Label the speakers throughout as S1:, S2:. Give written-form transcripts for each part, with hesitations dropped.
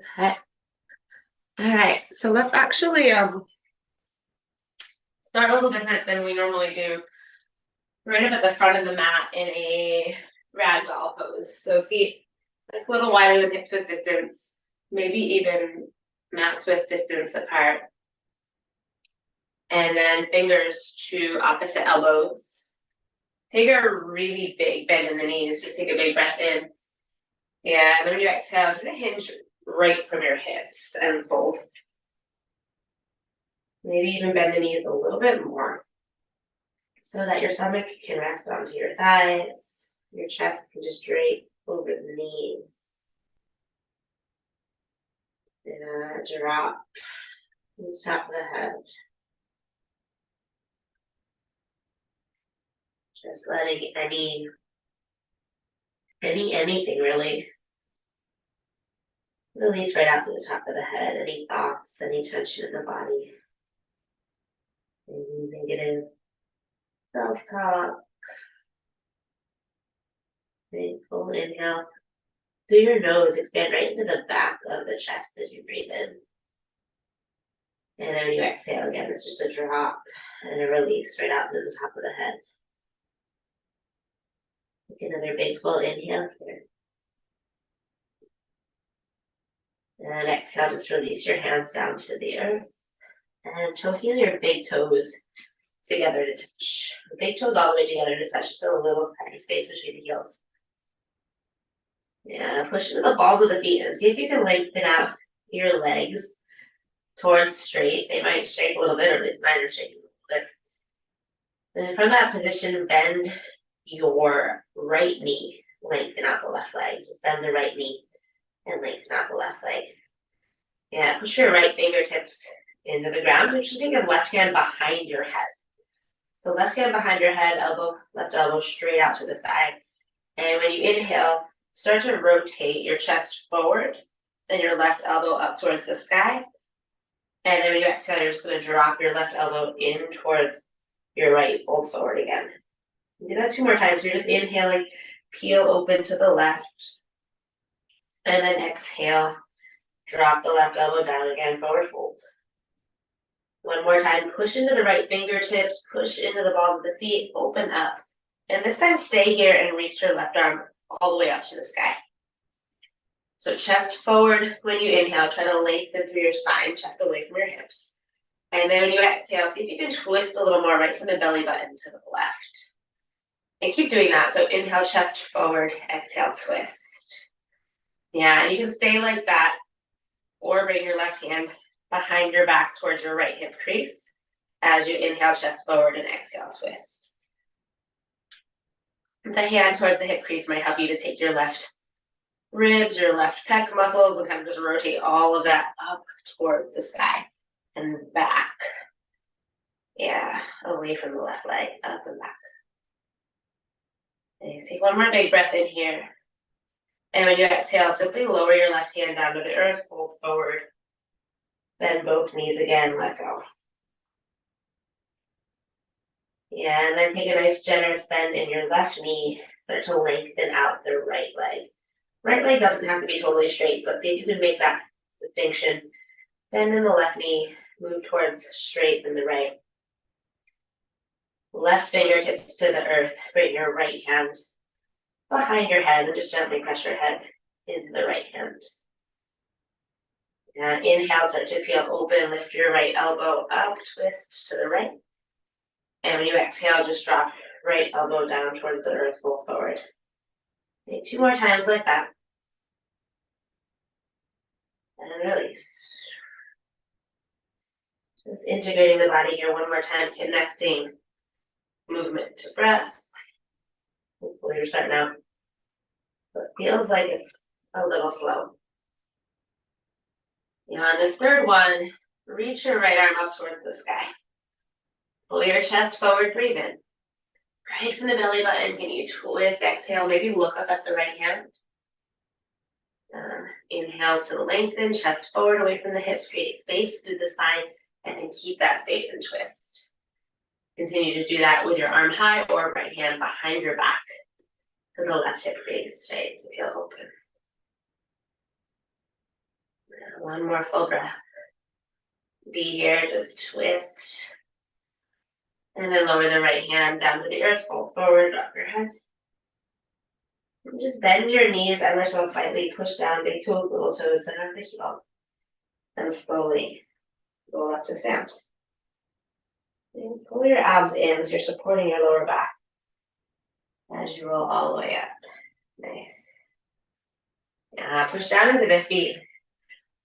S1: Okay. All right. So let's actually start a little different than we normally do. Right up at the front of the mat in a ragdoll pose. So feet like a little wider than hips width distance, maybe even mats width distance apart. And then fingers to opposite elbows. Take a really big bend in the knees. Just take a big breath in. Yeah, and then when you exhale, try to hinge right from your hips and fold. Maybe even bend the knees a little bit more so that your stomach can rest onto your thighs. Your chest can just drape over the knees. And drop to the top of the head. Just letting anything really release right out to the top of the head. Any thoughts, any tension in the body. Any negative self-talk. Big full inhale. Through your nose, expand right into the back of the chest as you breathe in. And then when you exhale again, it's just a drop and a release right out to the top of the head. Take another big full inhale here. And exhale, just release your hands down to the earth. And toe-heel your big toes together to touch. The big toes all the way together to touch, just a little tiny space between the heels. Yeah, push into the balls of the feet and see if you can lengthen out your legs towards straight. They might shake a little bit, or at least mine are shaking a little bit. And from that position, bend your right knee. Lengthen out the left leg. Just bend the right knee and lengthen out the left leg. Yeah, push your right fingertips into the ground. You should take your left hand behind your head. So left hand behind your head, left elbow straight out to the side. And when you inhale, start to rotate your chest forward, then your left elbow up towards the sky. And then when you exhale, you're just going to drop your left elbow in towards your right, fold forward again. Do that 2 more times. So you're just inhaling, peel open to the left. And then exhale, drop the left elbow down again, forward fold. 1 more time, push into the right fingertips, push into the balls of the feet, open up. And this time stay here and reach your left arm all the way up to the sky. So chest forward when you inhale, try to lengthen through your spine, chest away from your hips. And then when you exhale, see if you can twist a little more right from the belly button to the left. And keep doing that. So inhale, chest forward, exhale, twist. Yeah, and you can stay like that or bring your left hand behind your back towards your right hip crease as you inhale, chest forward, and exhale, twist. The hand towards the hip crease might help you to take your left ribs, your left pec muscles, and kind of just rotate all of that up towards the sky and back. Yeah, away from the left leg, up and back. And take 1 more big breath in here. And when you exhale, simply lower your left hand down to the earth, fold forward. Bend both knees again, let go. Yeah, and then take a nice generous bend in your left knee. Start to lengthen out the right leg. Right leg doesn't have to be totally straight, but see if you can make that distinction. Bend in the left knee, move towards straight in the right. Left fingertips to the earth. Bring your right hand behind your head and just gently press your head into the right hand. Inhale, start to peel open, lift your right elbow up, twist to the right. And when you exhale, just drop right elbow down towards the earth, fold forward. Okay, 2 more times like that. And release. Just integrating the body here 1 more time, connecting movement to breath. Hopefully you're starting out. But it feels like it's a little slow. On this 3rd one, reach your right arm up towards the sky. Pull your chest forward, breathe in. Right from the belly button, can you twist, exhale, maybe look up at the right hand. Inhale to lengthen, chest forward, away from the hips, create space through the spine, and then keep that space and twist. Continue to do that with your arm high or right hand behind your back. So the left hip creates straight, so feel open. One more full breath. Be here, just twist. And then lower the right hand down to the earth, fold forward, drop your head. And just bend your knees ever so slightly, push down, big toes, little toes, center of the heel. And slowly roll up to stand. And pull your abs in so you're supporting your lower back as you roll all the way up. Nice. Push down into the feet.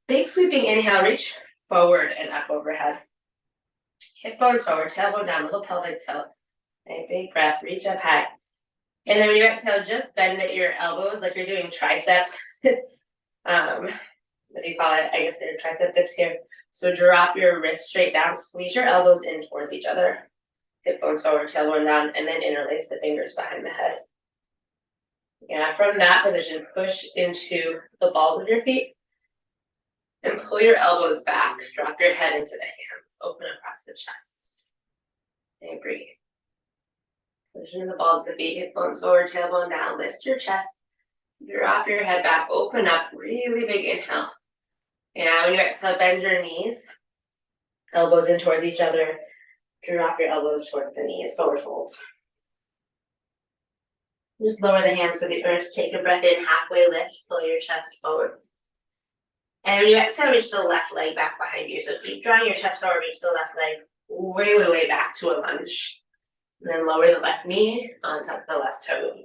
S1: Big sweeping inhale, reach forward and up overhead. Hip bones forward, tailbone down, little pelvic tilt. A big breath, reach up high. And then when you exhale, just bend at your elbows like you're doing tricep. What do you call it? I guess they're tricep dips here. So drop your wrists straight down, squeeze your elbows in towards each other. Hip bones forward, tailbone down, and then interlace the fingers behind the head. From that position, push into the balls of your feet and pull your elbows back. Drop your head into the hands, open across the chest. And breathe. Push into the balls of the feet, hip bones forward, tailbone down, lift your chest. Drop your head back, open up, really big inhale. When you exhale, bend your knees, elbows in towards each other. Drop your elbows towards the knees, forward fold. Just lower the hands to the earth, take a breath in, halfway lift, pull your chest forward. And when you exhale, reach the left leg back behind you. So keep drawing your chest forward, reach the left leg way, way, way back to a lunge. And then lower the left knee on top of the left toes,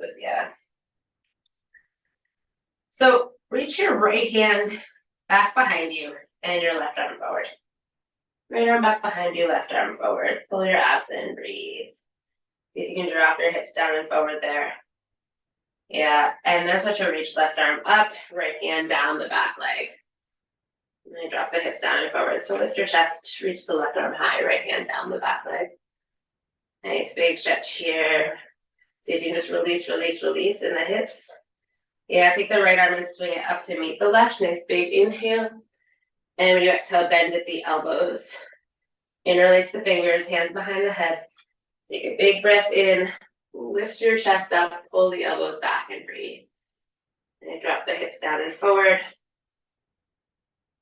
S1: So reach your right hand back behind you and your left arm forward. Right arm back behind you, left arm forward. Pull your abs in, breathe. See if you can drop your hips down and forward there. And then start to reach left arm up, right hand down the back leg. And then drop the hips down and forward. So lift your chest, reach the left arm high, right hand down the back leg. Nice big stretch here. See if you can just release, release, release in the hips. Take the right arm and swing it up to meet the left. Nice big inhale. And when you exhale, bend at the elbows. Interlace the fingers, hands behind the head. Take a big breath in. Lift your chest up, pull the elbows back and breathe. And drop the hips down and forward.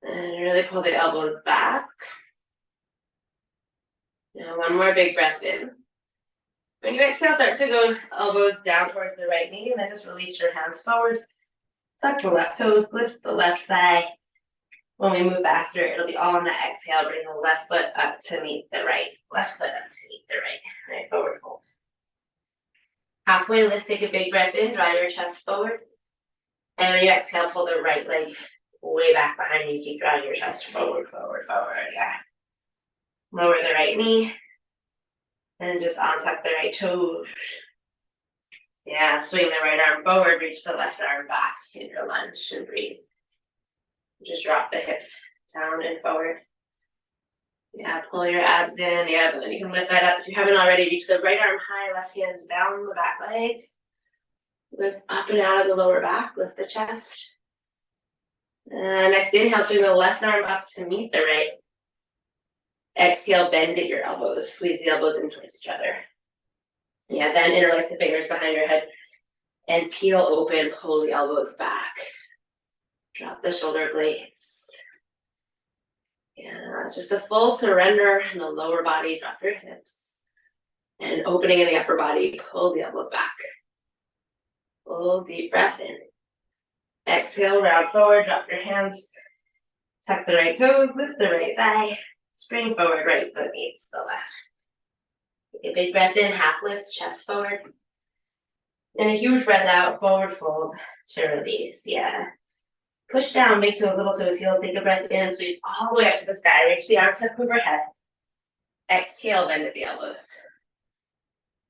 S1: And really pull the elbows back. One more big breath in. When you exhale, start to go elbows down towards the right knee, and then just release your hands forward. Tuck the left toes, lift the left thigh. When we move faster, it'll be all on the exhale. Bring the left foot up to meet the right. Left foot up to meet the right. Right, forward fold. Halfway lift, take a big breath in, draw your chest forward. And when you exhale, pull the right leg way back behind you. Keep drawing your chest forward, forward, forward. Lower the right knee. And just untuck the right toes. Swing the right arm forward, reach the left arm back in your lunge and breathe. Just drop the hips down and forward. Pull your abs in. But then you can lift that up. If you haven't already, reach the right arm high, left hand down the back leg. Lift up and out of the lower back, lift the chest. Next inhale, swing the left arm up to meet the right. Exhale, bend at your elbows. Squeeze the elbows in towards each other. Then interlace the fingers behind your head and peel open, pull the elbows back. Drop the shoulder blades. It's just a full surrender in the lower body. Drop your hips. And opening in the upper body, pull the elbows back. Full deep breath in. Exhale, round forward, drop your hands. Tuck the right toes, lift the right thigh. Spring forward, right foot meets the left. Take a big breath in, half lift, chest forward. And a huge breath out, forward fold to release. Push down, big toes, little toes, heels. Take a breath in, sweep all the way up to the sky. Reach the arms up overhead. Exhale, bend at the elbows.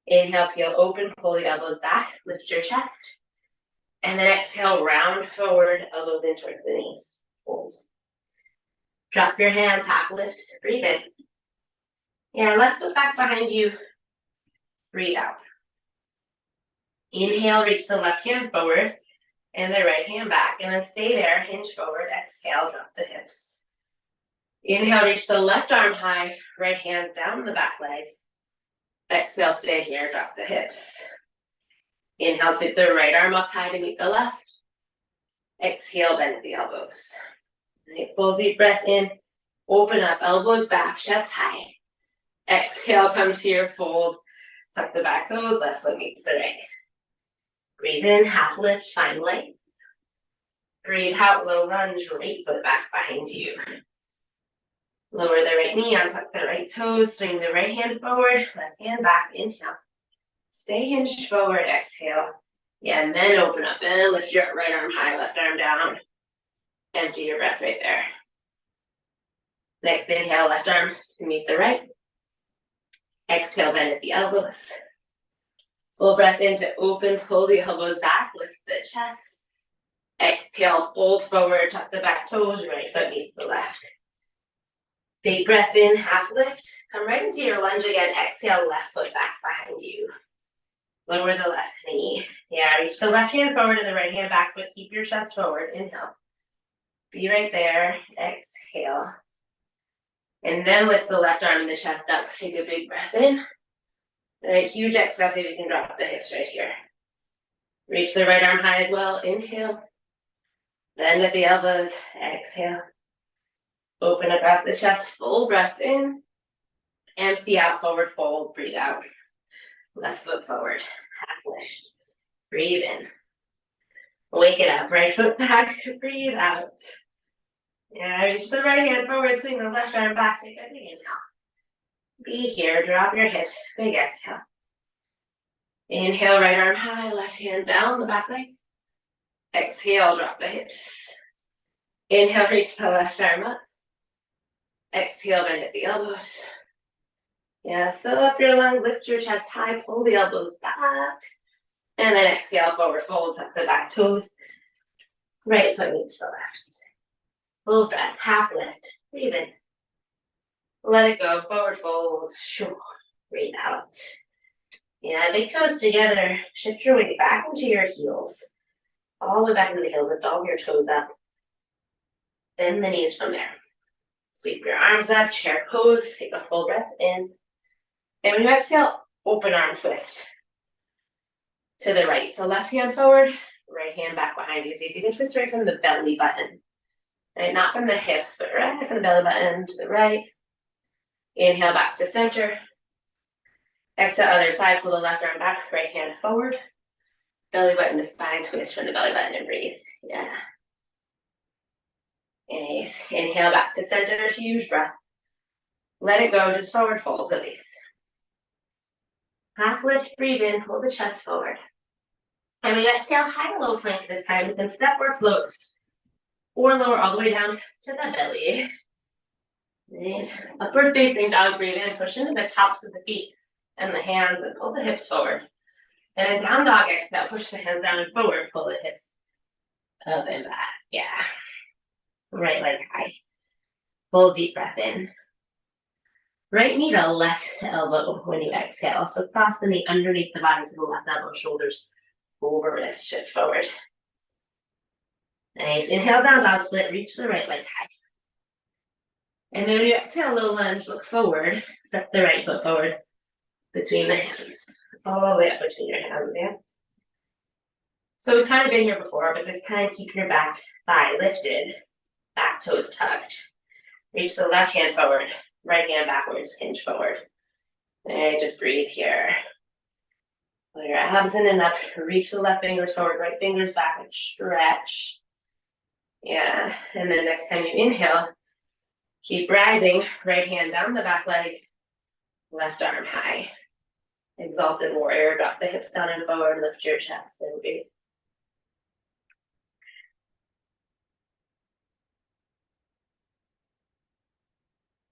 S1: Inhale, peel open, pull the elbows back, lift your chest. And then exhale, round forward, elbows in towards the knees. Hold. Drop your hands, half lift, breathe in. Left foot back behind you. Breathe out. Inhale, reach the left hand forward and the right hand back. And then stay there, hinge forward, exhale, drop the hips. Inhale, reach the left arm high, right hand down the back leg. Exhale, stay here, drop the hips. Inhale, sweep the right arm up high to meet the left. Exhale, bend at the elbows. Right, full deep breath in. Open up, elbows back, chest high. Exhale, come to your fold. Tuck the back toes, left foot meets the right. Breathe in, half lift, find length. Breathe out, low lunge, right foot back behind you. Lower the right knee, untuck the right toes, swing the right hand forward, left hand back, inhale. Stay hinged forward, exhale. Yeah, and then open up and lift your right arm high, left arm down. Empty your breath right there. Next inhale, left arm to meet the right. Exhale, bend at the elbows. Full breath in to open, pull the elbows back, lift the chest. Exhale, fold forward, tuck the back toes, right foot meets the left. Big breath in, half lift. Come right into your lunge again. Exhale, left foot back behind you. Lower the left knee. Yeah, reach the left hand forward and the right hand back, but keep your chest forward. Inhale. Be right there. Exhale. And then lift the left arm and the chest up. Take a big breath in. All right, huge exhale, see if you can drop the hips right here. Reach the right arm high as well. Inhale. Bend at the elbows. Exhale. Open across the chest. Full breath in. Empty out, forward fold. Breathe out. Left foot forward. Half lift. Breathe in. Wake it up. Right foot back. Breathe out. Yeah, reach the right hand forward. Swing the left arm back. Take a big inhale. Be here. Drop your hips. Big exhale. Inhale, right arm high. Left hand down the back leg. Exhale, drop the hips. Inhale, reach the left arm up. Exhale, bend at the elbows. Yeah, fill up your lungs, lift your chest high, pull the elbows back. And then exhale, forward fold, tuck the back toes. Right foot meets the left. Full breath, half lift, breathe in. Let it go, forward fold, breathe out. Yeah, big toes together. Shift your weight back into your heels. All the way back into the heel, lift all your toes up. Bend the knees from there. Sweep your arms up, chair pose, take a full breath in. And when you exhale, open arm twist to the right. So left hand forward, right hand back behind you. See if you can twist right from the belly button. Right, not from the hips, but right from the belly button to the right. Inhale back to center. Exhale, other side, pull the left arm back, right hand forward. Belly button to spine, twist from the belly button and breathe. Yeah. Nice. Inhale back to center, huge breath. Let it go, just forward fold, release. Half lift, breathe in, pull the chest forward. And when you exhale, high low plank this time. You can step or float. Or lower all the way down to the belly. Right. Upward facing dog, breathe in, push into the tops of the feet and the hands and pull the hips forward. And then down dog, exhale, push the hands down and forward, pull the hips up and back. Yeah. Right leg high. Full deep breath in. Right knee to left elbow when you exhale. So cross the knee underneath the body to the left elbow, shoulders over wrist, shift forward. Nice. Inhale, down dog split, reach the right leg high. And then when you exhale, low lunge, look forward, step the right foot forward between the hands. All the way up between your hands, yeah. So we've kind of been here before, but this time keep your back thigh lifted, back toes tucked. Reach the left hand forward, right hand backwards, hinge forward. And just breathe here. Pull your abs in and up, reach the left fingers forward, right fingers back, and stretch. Yeah, and then next time you inhale, keep rising, right hand down the back leg, left arm high. Exalted warrior, drop the hips down and forward, lift your chest and breathe.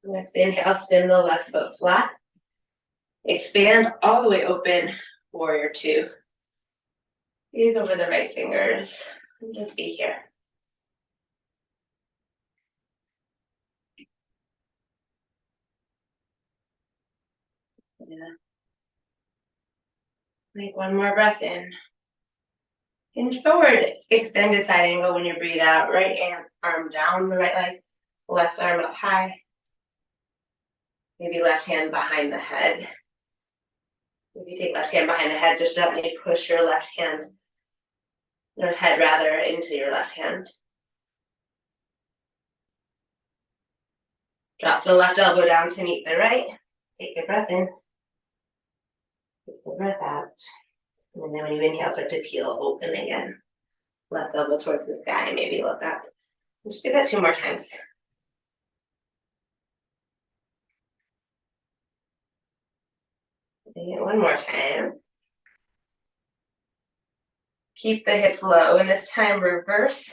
S1: Next inhale, spin the left foot flat. Expand all the way open, warrior two. Gaze over the right fingers, and just be here. Yeah. Make one more breath in. Hinge forward, extended side angle when you breathe out. Right arm down the right leg, left arm up high. Maybe left hand behind the head. If you take left hand behind the head, just gently push your left hand, your head rather, into your left hand. Drop the left elbow down to meet the right. Take a breath in. Take the breath out. And then when you inhale, start to peel open again. Left elbow towards the sky, maybe look up. Just do that 2 more times. And 1 more time. Keep the hips low, and this time reverse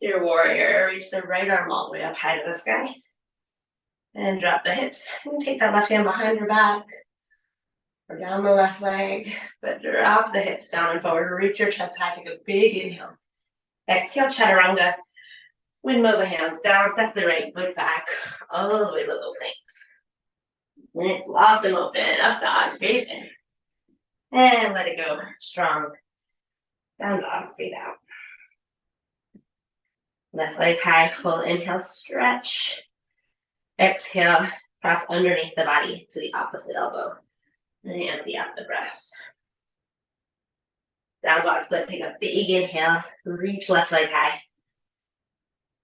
S1: your warrior. Reach the right arm all the way up high to the sky. And drop the hips. And take that left hand behind your back. Or down the left leg. But drop the hips down and forward. Reach your chest high. Take a big inhale. Exhale, chaturanga. Windmill the hands down. Step the right foot back. All the way to the plank. Lock them open. Up dog. Breathe in. And let it go. Strong. Down dog. Breathe out. Left leg high. Full inhale. Stretch. Exhale. Cross underneath the body to the opposite elbow. And empty out the breath. Down dog split. Take a big inhale. Reach left leg high.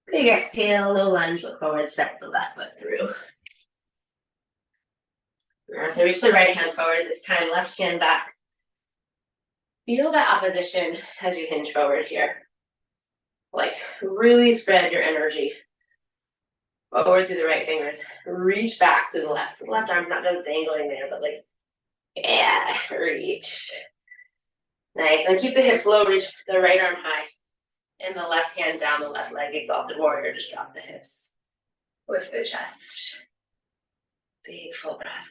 S1: Big exhale. Low lunge. Look forward. Step the left foot through. Now, so reach the right hand forward. This time, left hand back. Feel the opposition as you hinge forward here. Like, really spread your energy forward through the right fingers. Reach back through the left. So the left arm's not just dangling there, but like, yeah, reach. Nice. And keep the hips low. Reach the right arm high. And the left hand down the left leg. Exalted warrior. Just drop the hips. Lift the chest. Big full breath.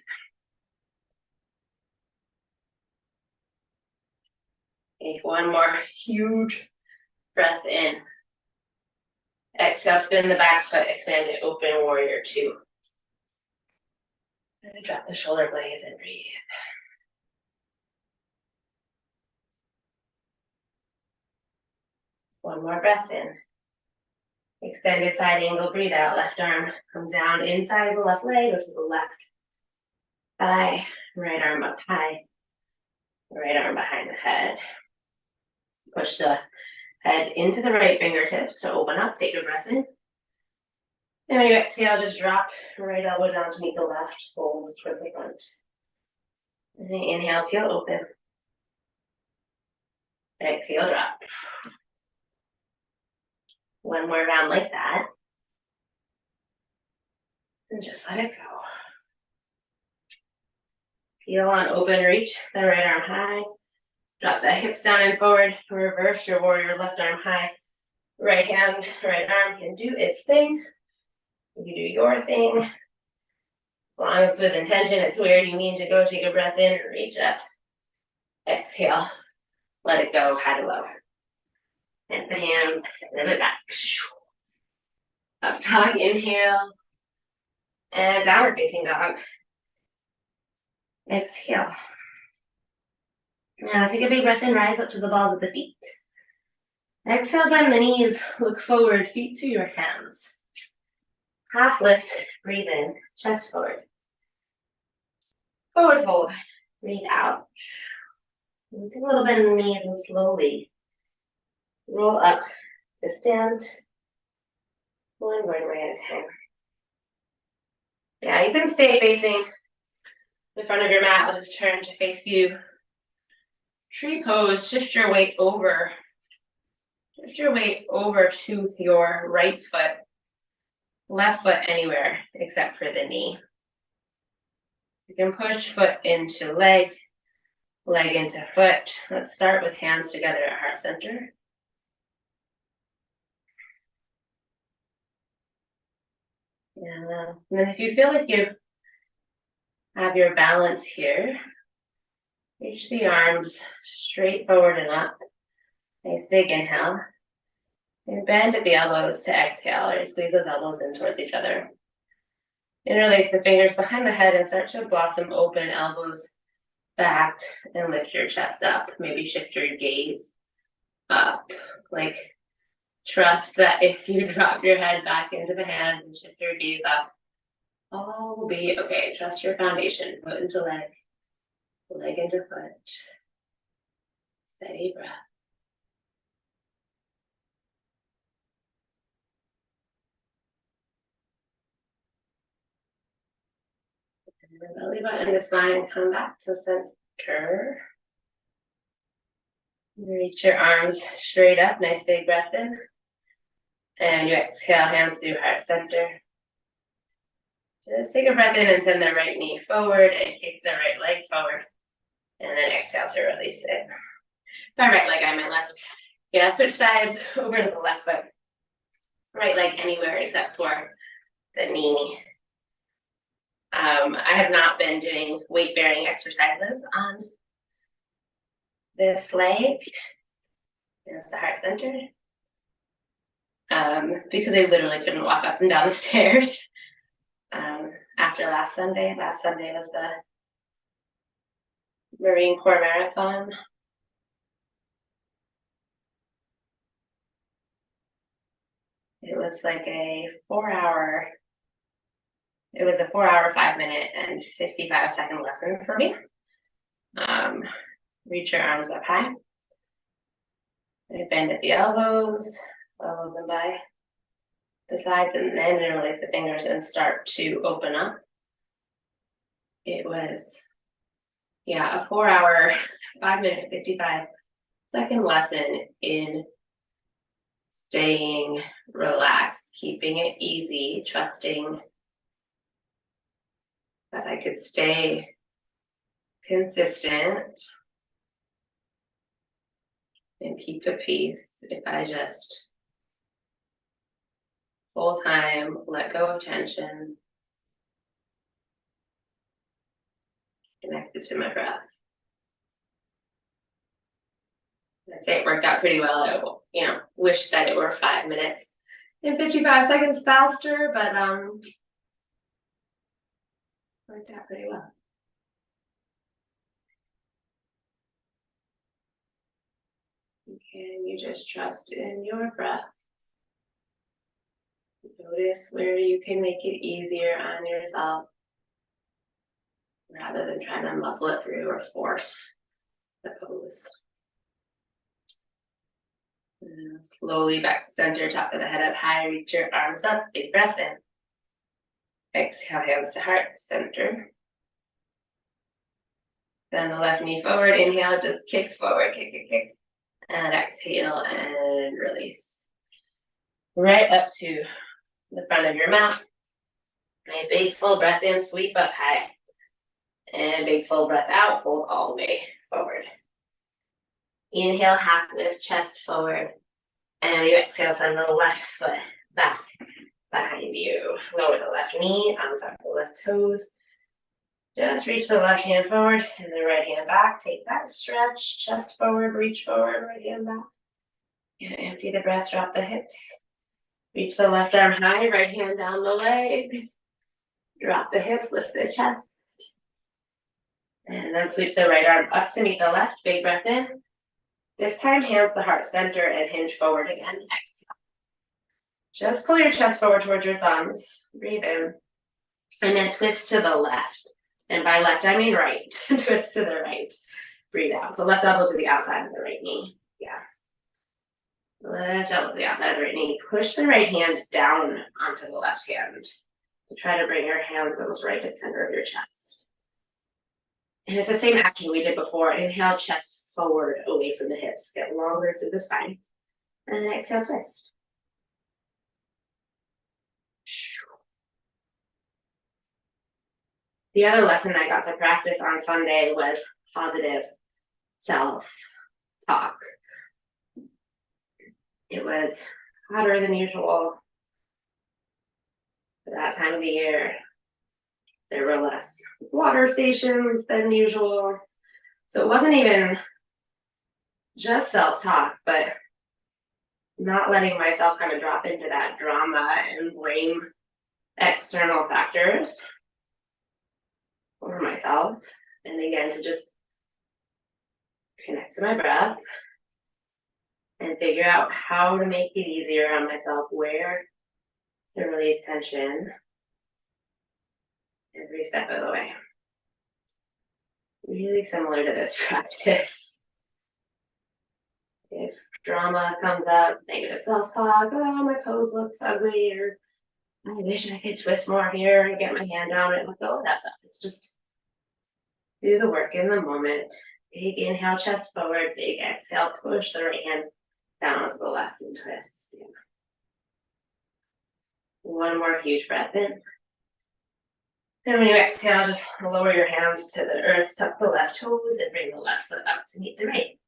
S1: Take 1 more huge breath in. Exhale, spin the back foot, expand it, open warrior 2. And drop the shoulder blades and breathe. One more breath in. Extended side angle, breathe out. Left arm comes down inside the left leg or to the left thigh. Right arm up high. Right arm behind the head. Push the head into the right fingertips to open up. Take a breath in. And when you exhale, just drop right elbow down to meet the left, folds towards the front. And inhale, peel open. Exhale, drop. 1 more round like that. And just let it go. Peel on open, reach the right arm high. Drop the hips down and forward. Reverse your warrior, left arm high. Right hand, right arm can do its thing. You do your thing. As long as it's with intention, it's where you mean to go. Take a breath in and reach up. Exhale. Let it go, high to low. And the hand, and it back. Up dog, inhale. And downward facing dog. Exhale. Now take a big breath in, rise up to the balls of the feet. Exhale, bend the knees, look forward, feet to your hands. Half lift, breathe in, chest forward. Forward fold, breathe out. Take a little bend in the knees and slowly roll up to stand. 1 vertebrae at a time. Yeah, you can stay facing the front of your mat. I'll just turn to face you. Tree pose, shift your weight over. Shift your weight over to your right foot. Left foot anywhere except for the knee. You can push foot into leg, leg into foot. Let's start with hands together at heart center. And then if you feel like you have your balance here, reach the arms straight forward and up. Nice big inhale. And bend at the elbows to exhale, or squeeze those elbows in towards each other. Interlace the fingers behind the head and start to blossom open, elbows back, and lift your chest up. Maybe shift your gaze up. Like, trust that if you drop your head back into the hands and shift your gaze up, all will be okay. Trust your foundation. Foot into leg, leg into foot. Steady breath. And the belly button and the spine come back to center. Reach your arms straight up, nice big breath in. And you exhale, hands through heart center. Just take a breath in and send the right knee forward and kick the right leg forward. And then exhale to release it. By right leg, I meant left. Yeah, switch sides over to the left foot. Right leg anywhere except for the knee. I have not been doing weight-bearing exercises on this leg. It's the heart center. Because I literally couldn't walk up and down the stairs after last Sunday. Last Sunday was the Marine Corps Marathon. It was like a 4-hour, 5-minute and 55-second lesson for me. Reach your arms up high. Bend at the elbows and by the sides, and then release the fingers and start to open up. It was, a 4-hour, 5-minute, 55-second lesson in staying relaxed, keeping it easy, trusting that I could stay consistent and keep the peace if I just full time let go of tension, connected to my breath. I'd say it worked out pretty well. I wish that it were 5 minutes and 55 seconds faster, but worked out pretty well. Can you just trust in your breath? Notice where you can make it easier on yourself rather than trying to muscle it through or force the pose. And slowly back to center, top of the head up high, reach your arms up, big breath in. Exhale, hands to heart, center. Then the left knee forward, inhale, just kick forward, kick. And exhale and release. Right up to the front of your mat. A big full breath in, sweep up high. And big full breath out, fold all the way forward. Inhale, half lift, chest forward. And you exhale, send the left foot back behind you. Lower the left knee, arms up the left toes. Just reach the left hand forward and the right hand back. Take that stretch, chest forward, reach forward, right hand back. And empty the breath, drop the hips. Reach the left arm high, right hand down the leg. Drop the hips, lift the chest. And then sweep the right arm up to meet the left, big breath in. This time, hands to heart center and hinge forward again. Exhale. Just pull your chest forward towards your thumbs. Breathe in. And then twist to the left. And by left, I mean right. Twist to the right. Breathe out. So left elbow to the outside of the right knee. Yeah. Left elbow to the outside of the right knee. Push the right hand down onto the left hand. To try to bring your hands almost right to the center of your chest. And it's the same action we did before. Inhale, chest forward, away from the hips. Get longer through the spine. And then exhale, twist. The other lesson I got to practice on Sunday was positive self-talk. It was hotter than usual for that time of the year. There were less water stations than usual. So it wasn't even just self-talk, but not letting myself kind of drop into that drama and blame external factors for myself. And again, to just connect to my breath and figure out how to make it easier on myself, where to release tension every step of the way. Really similar to this practice. If drama comes up, negative self-talk, oh, my pose looks ugly, or I wish I could twist more here and get my hand down and let go of that stuff. It's just do the work in the moment. Big inhale, chest forward, big exhale, push the right hand down onto the left and twist. Yeah. One more huge breath in. Then when you exhale, just lower your hands to the earth, tuck the left toes, and bring the left foot up to meet the right.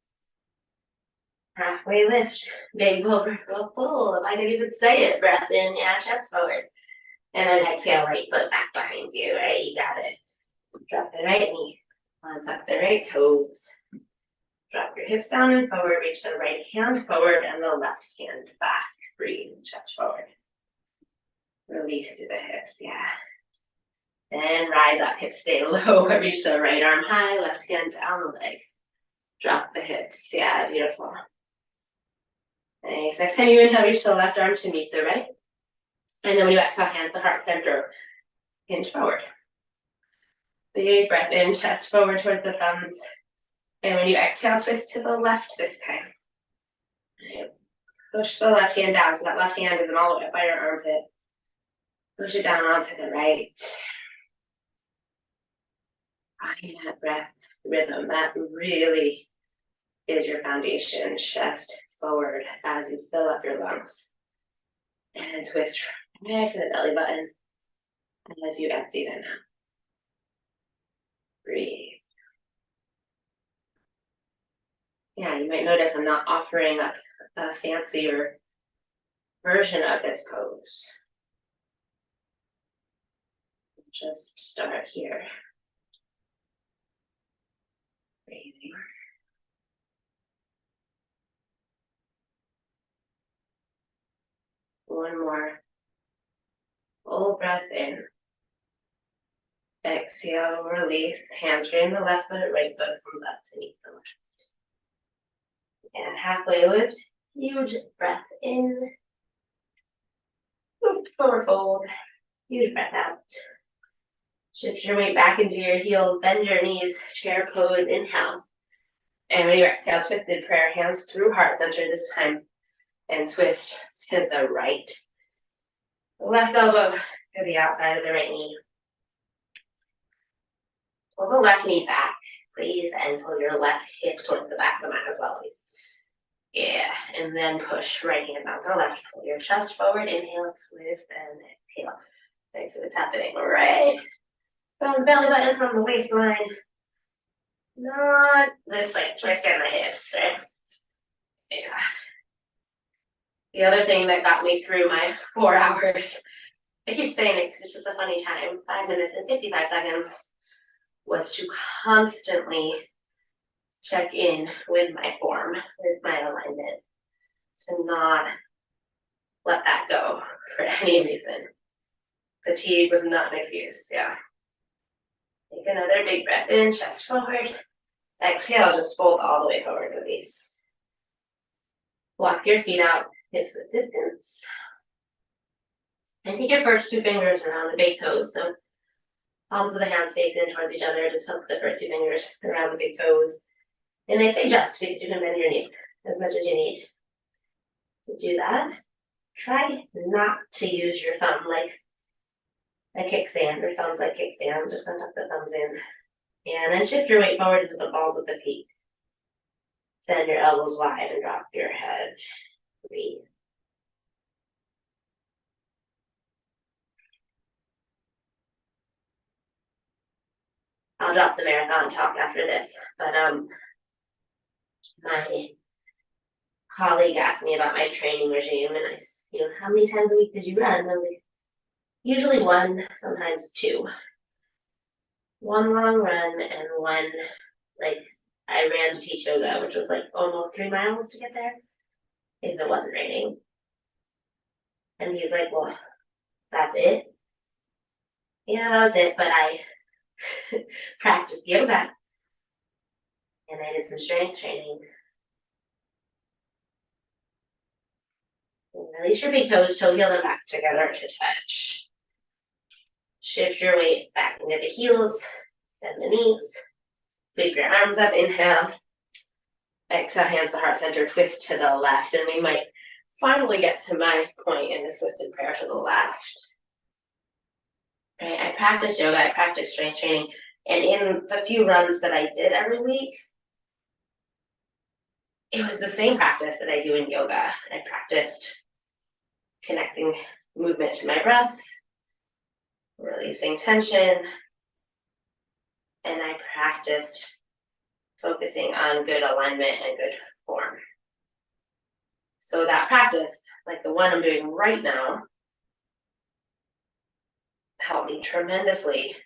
S1: Halfway lift, big cobra, go full. If I could even say it, breath in, yeah, chest forward. And then exhale, right foot back behind you, right? You got it. Drop the right knee, untuck the right toes. Drop your hips down and forward, reach the right hand forward and the left hand back. Breathe, chest forward. Release through the hips, yeah. Then rise up, hips stay low, reach the right arm high, left hand down the leg. Drop the hips, yeah, beautiful. Nice, next time you inhale, reach the left arm to meet the right. And then when you exhale, hands to heart center, hinge forward. Big breath in, chest forward toward the thumbs. And when you exhale, twist to the left this time. Right. Push the left hand down so that left hand isn't all the way up by your armpit. Push it down onto the right. Find that breath rhythm. That really is your foundation. Chest forward as you fill up your lungs. And twist right to the belly button as you empty them out. Breathe. Yeah, you might notice I'm not offering up a fancier version of this pose. Just start here. Breathing. One more. Full breath in. Exhale, release. Hands frame the left foot, right foot comes up to meet the left. And halfway lift, huge breath in. Forward fold, huge breath out. Shift your weight back into your heels, bend your knees, chair pose, inhale. And when you exhale, twisted prayer, hands through heart center this time. And twist to the right. Left elbow to the outside of the right knee. Pull the left knee back, please, and pull your left hip towards the back of the mat as well, please. Yeah, and then push right hand down to the left. Pull your chest forward, inhale, twist, and exhale. Okay, so it's happening right from the belly button, from the waistline. Not this like twist in the hips, right? Yeah. The other thing that got me through my 4 hours, I keep saying it because it's just a funny time, 5 minutes and 55 seconds, was to constantly check in with my form, with my alignment, to not let that go for any reason. Fatigue was not an excuse, yeah. Take another big breath in, chest forward. Exhale, just fold all the way forward, release. Walk your feet out, hips with distance. And take your first 2 fingers around the big toes. So palms of the hands face in towards each other. Just hook the first 2 fingers around the big toes. And I say just because you can bend your knees as much as you need. To do that, try not to use your thumb like a kickstand. Your thumb's like kickstand. I'm just going to tuck the thumbs in. And then shift your weight forward into the balls of the feet. Send your elbows wide and drop your head. Breathe. I'll drop the marathon talk after this, but my colleague asked me about my training regime, and I, how many times a week did you run? And I was like, usually 1, sometimes 2. 1 long run and 1, like, I ran to teach yoga, which was like almost 3 miles to get there, if it wasn't raining. And he's like, well, that's it? Yeah, that was it, but I practiced yoga. And I did some strength training. And release your big toes, toe heel them back together to touch. Shift your weight back into the heels, bend the knees. Sweep your arms up, inhale. Exhale, hands to heart center, twist to the left. And we might finally get to my point in this twisted prayer to the left. practice yoga, I practice strength training, and in the few runs that I did every week, it was the same practice that I do in yoga. I practiced connecting movement to my breath, releasing tension, and I practiced focusing on good alignment and good form. So that practice, like the one I'm doing right now, helped me tremendously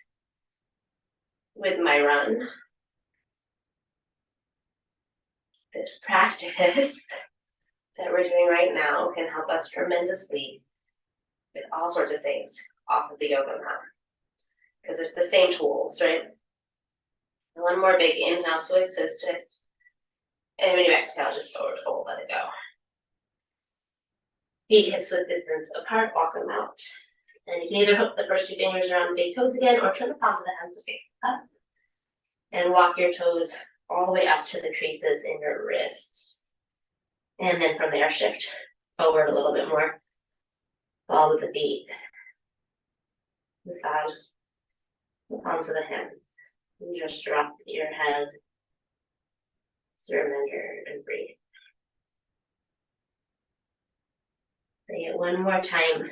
S1: with my run. This practice that we're doing right now can help us tremendously with all sorts of things off of the yoga mat. Because it's the same tools, right? One more big inhale, twist, twist, twist. And when you exhale, just forward fold, let it go. Feet hips width distance apart, walk them out. And you can either hook the first two fingers around the big toes again or turn the palms of the hands to face up. And walk your toes all the way up to the creases in your wrists. And then from there, shift forward a little bit more. Follow the beat. Massage the palms of the hands. And just drop your head. Surrender and breathe. Say it one more time.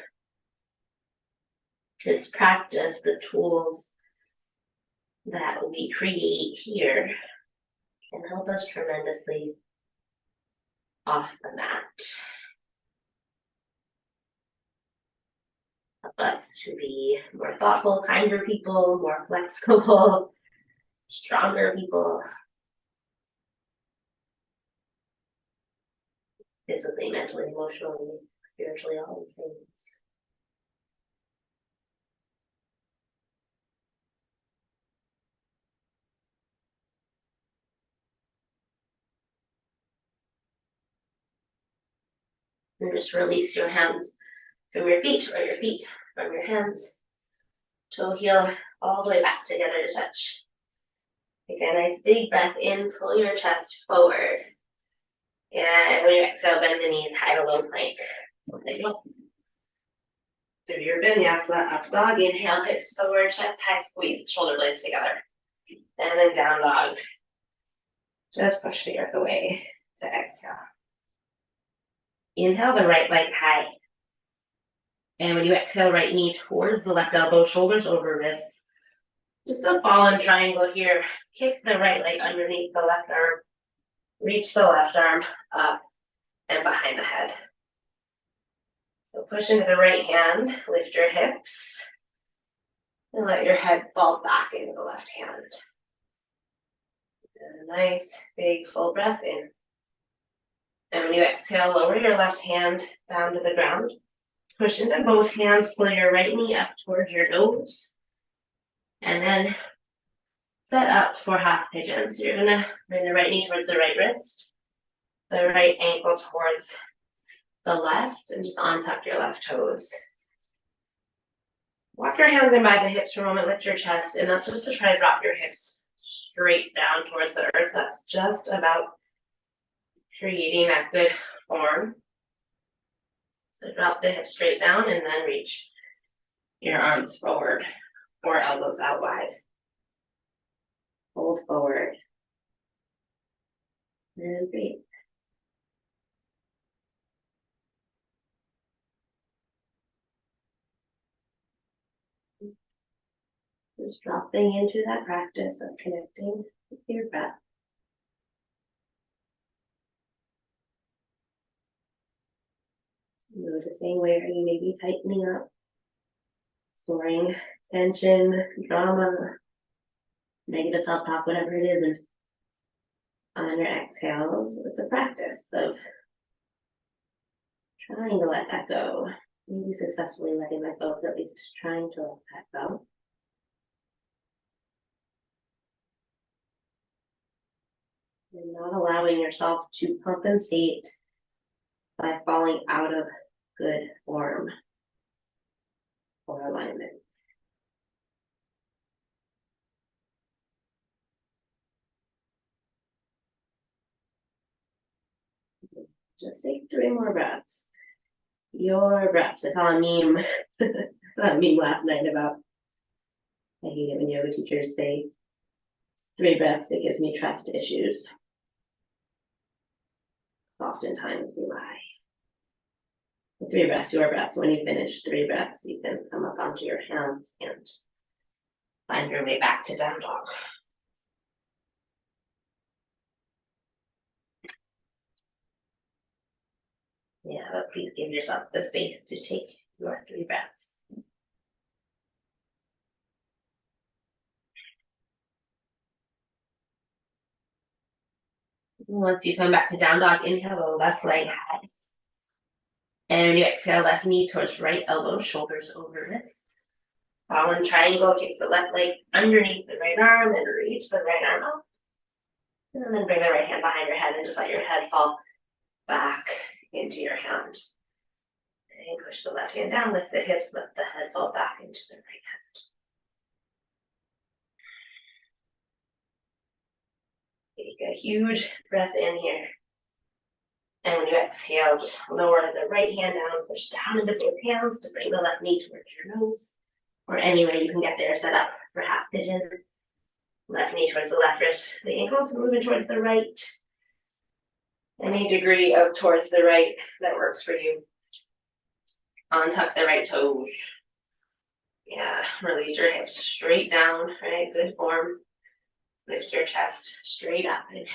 S1: This practice, the tools that we create here can help us tremendously off the mat. Help us to be more thoughtful, kinder people, more flexible, stronger people. Physically, mentally, emotionally, spiritually, all these things. And just release your hands from your feet, or your feet from your hands. Toe heel all the way back together to touch. Take a nice big breath in, pull your chest forward. And when you exhale, bend the knees, high to low plank. There you go. Do your Vinyasa, up dog, inhale, hips forward, chest high, squeeze, shoulder blades together. And then down dog. Just push the earth away to exhale. Inhale the right leg high. And when you exhale, right knee towards the left elbow, shoulders over wrists. Just a fallen triangle here. Kick the right leg underneath the left arm. Reach the left arm up and behind the head. So push into the right hand, lift your hips, and let your head fall back into the left hand. And a nice big full breath in. And when you exhale, lower your left hand down to the ground. Push into both hands, pull your right knee up towards your nose. And then set up for half pigeon. So you're gonna bring the right knee towards the right wrist, the right ankle towards the left, and just untuck your left toes. Walk your hands in by the hips for a moment, lift your chest, and that's just to try to drop your hips straight down towards the earth. That's just about creating that good form. So drop the hips straight down and then reach your arms forward or elbows out wide. Hold forward. And breathe. Just dropping into that practice of connecting with your breath. Noticing where you may be tightening up, storing tension, drama, negative self-talk, whatever it is. And on your exhales, it's a practice of trying to let that go. Maybe successfully letting that go, but at least trying to let that go. And not allowing yourself to compensate by falling out of good form or alignment. Just take 3 more breaths. Your breaths. I saw a meme, last night about I hate it when yoga teachers say 3 breaths, it gives me trust issues. Oftentimes we lie. 3 breaths, 4 breaths. When you finish 3 breaths, you can come up onto your hands and find your way back to down dog. Yeah, but please give yourself the space to take your 3 breaths. Once you come back to down dog, inhale the left leg high. And when you exhale, left knee towards right elbow, shoulders over wrists. Fallen triangle, kick the left leg underneath the right arm and reach the right arm up. And then bring the right hand behind your head and just let your head fall back into your hand. And push the left hand down, lift the hips, let the head fall back into the right hand. Take a huge breath in here. And when you exhale, just lower the right hand down, push down into both hands to bring the left knee towards your nose. Or any way you can get there, set up for half pigeon. Left knee towards the left wrist, the ankles moving towards the right. Any degree of towards the right that works for you. Untuck the right toes. Yeah, release your hips straight down, right? Good form. Lift your chest straight up, inhale.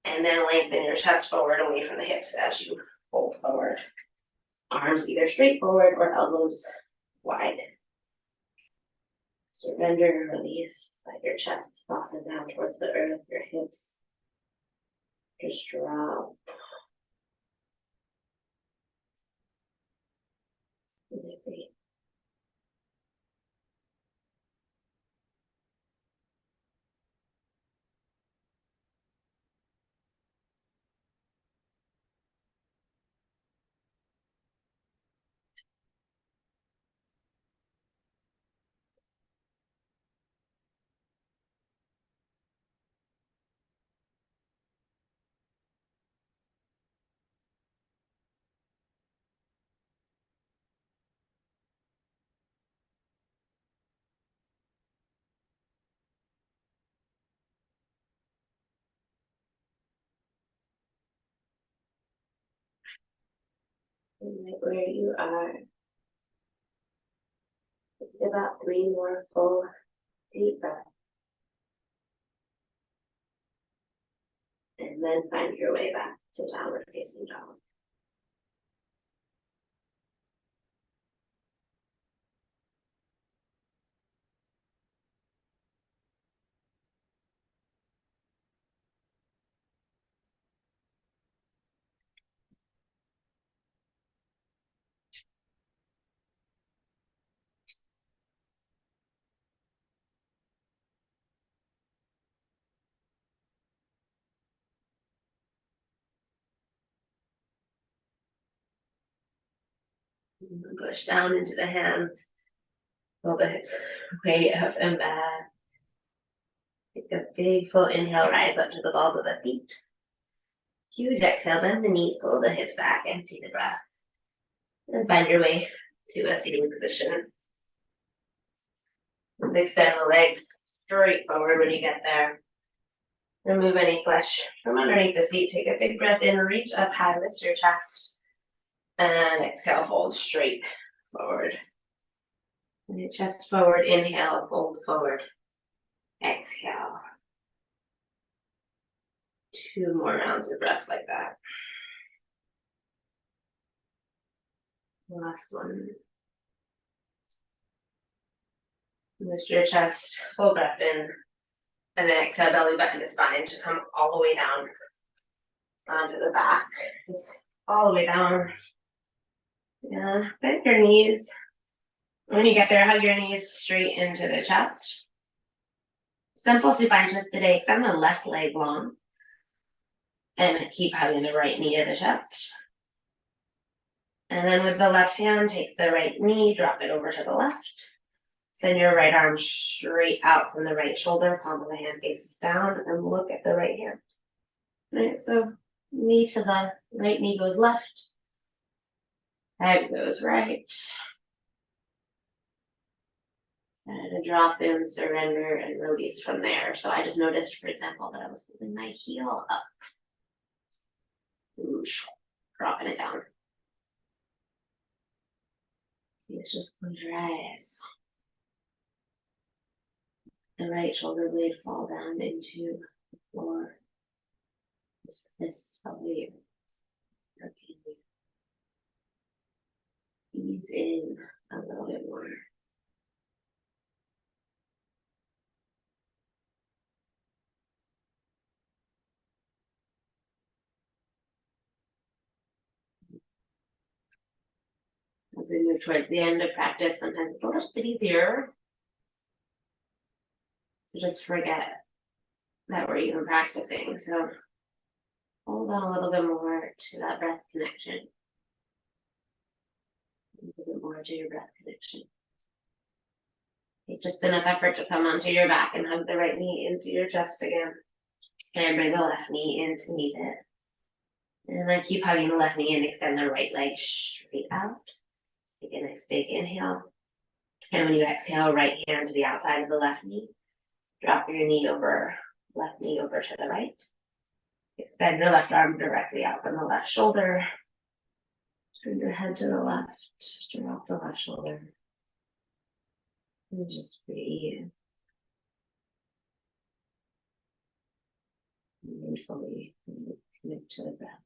S1: And then lengthen your chest forward away from the hips as you fold forward. Arms either straight forward or elbows wide. Surrender, release, let your chest soften down towards the earth, your hips. Just drop. Breathe. And right where you are, take about 3 more full deep breaths. And then find your way back to downward facing dog. Push down into the hands. Pull the hips way up and back. Take a big full inhale, rise up to the balls of the feet. Huge exhale, bend the knees, pull the hips back, empty the breath. And find your way to a seating position. Let's extend the legs straight forward when you get there. Remove any flesh from underneath the seat. Take a big breath in, reach up high, lift your chest. And exhale, fold straight forward. And your chest forward, inhale, fold forward. Exhale. 2 more rounds of breath like that. Last one. Lift your chest, full breath in. And then exhale, belly button to spine to come all the way down onto the back. Just all the way down. Yeah, bend your knees. When you get there, hug your knees straight into the chest. Simple supine twist today. Extend the left leg long. And keep hugging the right knee to the chest. And then with the left hand, take the right knee, drop it over to the left. Send your right arm straight out from the right shoulder, palm of the hand faces down, and look at the right hand. Right, so knee to the right knee goes left. Head goes right. And a drop in, surrender, and release from there. So I just noticed, for example, that I was holding my heel up. Whoosh, dropping it down. Let's just close your eyes. The right shoulder blade fall down into the floor. This probably ease in a little bit more. As we move towards the end of practice, sometimes it's a little bit easier to just forget that we're even practicing. So hold on a little bit more to that breath connection. A little bit more to your breath connection. Take just enough effort to come onto your back and hug the right knee into your chest again. And bring the left knee in to meet it. And then keep hugging the left knee and extend the right leg straight out. Take a nice big inhale. And when you exhale, right hand to the outside of the left knee. Drop your knee over, left knee over to the right. Extend your left arm directly out from the left shoulder. Turn your head to the left, drop the left shoulder. And just breathe. And fully commit to the breath.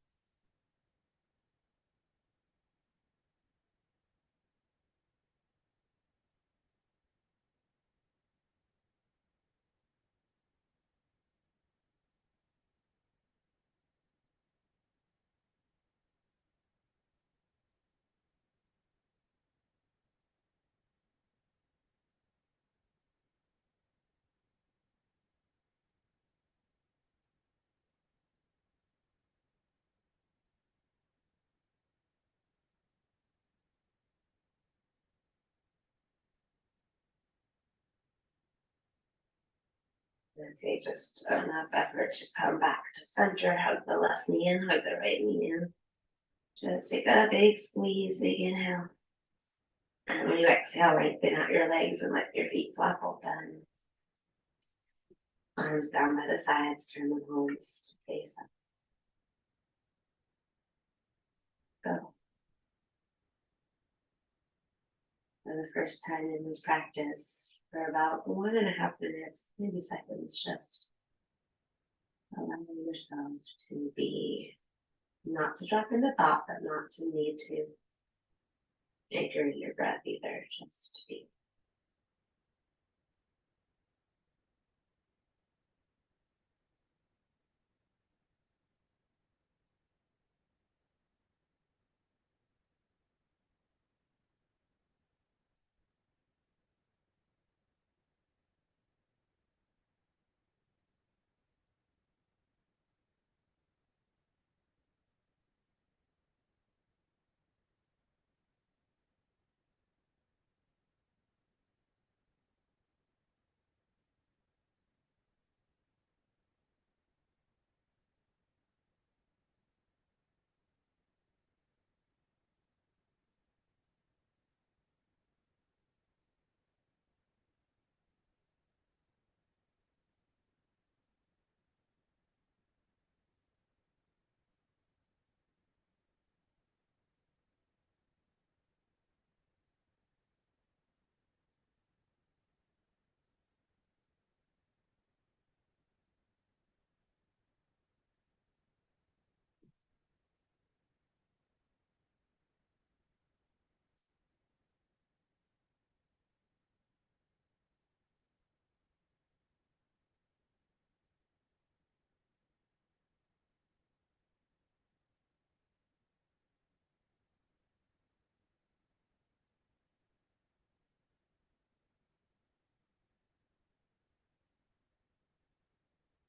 S1: And take just enough effort to come back to center. Hug the left knee in, hug the right knee in. Just take a big squeeze, big inhale. And when you exhale, lengthen out your legs and let your feet flap open. Arms down by the sides, turn the palms to face up. Go. For the first time in this practice, for about 1.5 minutes, maybe seconds, just allowing yourself to be, not to drop into thought, but not to need to anchor your breath either, just to be.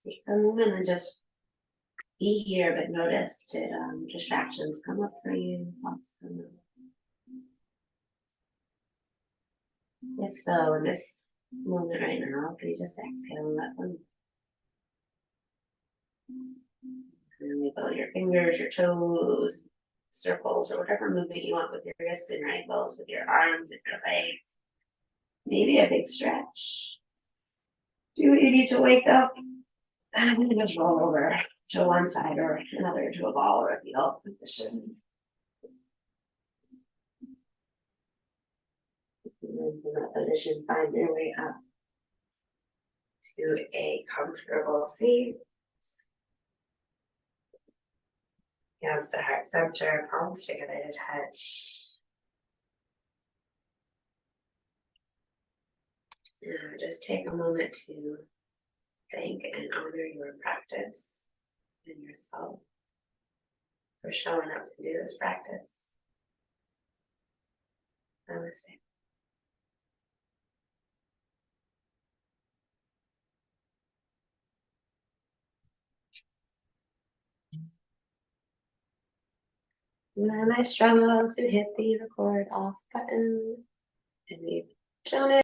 S1: Take a moment and just be here, but notice, did distractions come up for you? Thoughts come up? If so, in this moment right now, can you just exhale and let them? And wiggle your fingers, your toes, circles, or whatever movement you want with your wrists and your ankles, with your arms and your legs. maybe a big stretch. Do what you need to wake up and then just roll over to one side or another to a ball or a fetal position. And then from that position, find your way up to a comfortable seat. Hands to heart center, palms together to touch. And just take a moment to thank and honor your practice and yourself for showing up to do this practice. Namaste. And then I struggle to hit the record off button, and we've done it.